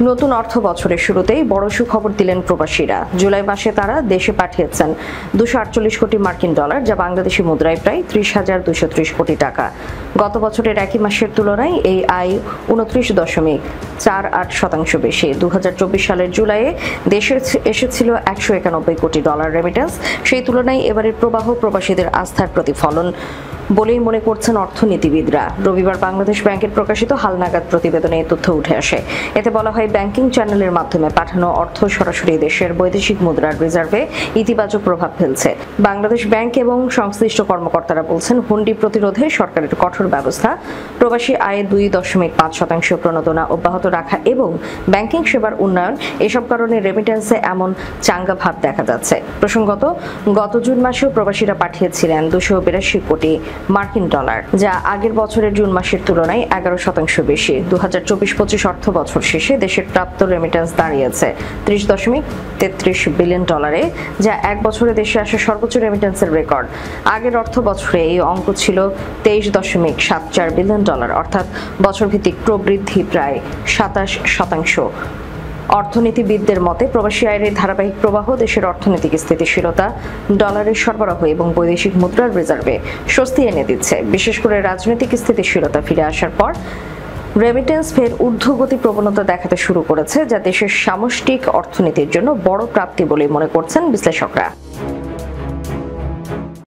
নতুন অর্থ বছরের শুরুতেই বড় সুখবর দিলেন প্রবাসীরা। জুলাই মাসে তারা দেশে পাঠিয়েছেন 248 কোটি মার্কিন ডলার, যা বাংলাদেশি মুদ্রায় প্রায় 30,230 কোটি টাকা। গত বছরের একই মাসের তুলনায় এই আয় 29.48% বেশি। 2024 সালের জুলাইয়ে দেশে এসেছিল 191 কোটি ডলার রেমিটেন্স। সেই তুলনায় এবারের প্রবাহ প্রবাসীদের আস্থার প্রতিফলন বলেই মনে করছেন অর্থনীতিবিদরা। রবিবার বাংলাদেশ ব্যাংকের প্রকাশিত হালনাগাদ প্রতিবেদনে এই তথ্য উঠে আসে। এতে বলা হয়, ব্যাংকিং চ্যানেলের মাধ্যমে পাঠানো অর্থ সরাসরি দেশের বৈদেশিক মুদ্রার রিজার্ভে ইতিবাচক প্রভাব ফেলছে। বাংলাদেশ ব্যাংক এবং সংশ্লিষ্ট কর্মকর্তারা বলছেন, হুন্ডি প্রতিরোধে সরকারের কঠোর ব্যবস্থা, প্রবাসী আয়ে 2.5% প্রণোদনা অব্যাহত রাখা এবং ব্যাংকিং সেবার উন্নয়ন, এসব কারণে রেমিটেন্সে এমন চাঙ্গা ভাব দেখা যাচ্ছে। প্রসঙ্গত, গত জুন মাসেও প্রবাসীরা পাঠিয়েছিলেন 282 কোটি মার্কিন ডলার, যা আগের বছরের জুন মাসের তুলনায় 11% বেশি। 2024-25 অর্থ বছর শেষে দেশের প্রাপ্ত রেমিটেন্স দাঁড়িয়েছে 30.33 বিলিয়ন ডলারে, যা এক বছরে দেশে আসা সর্বোচ্চ রেমিটেন্সের রেকর্ড। আগের অর্থ বছরে এই অঙ্ক ছিল 23.74 বিলিয়ন ডলার, অর্থাৎ বছরভিত্তিক প্রবৃদ্ধি প্রায় 27%। অর্থনীতিবিদদের মতে, প্রবাসী আয়ের ধারাবাহিক প্রবাহ দেশের অর্থনৈতিক স্থিতিশীলতা, ডলারের সরবরাহ এবং বৈদেশিক মুদ্রার রিজার্ভে স্বস্তি এনে দিচ্ছে। বিশেষ করে রাজনৈতিক স্থিতিশীলতা ফিরে আসার পর রেমিটেন্স ফের ঊর্ধ্বগতি প্রবণতা দেখাতে শুরু করেছে, যা দেশের সামষ্টিক অর্থনীতির জন্য বড় প্রাপ্তি বলে মনে করছেন বিশ্লেষকরা।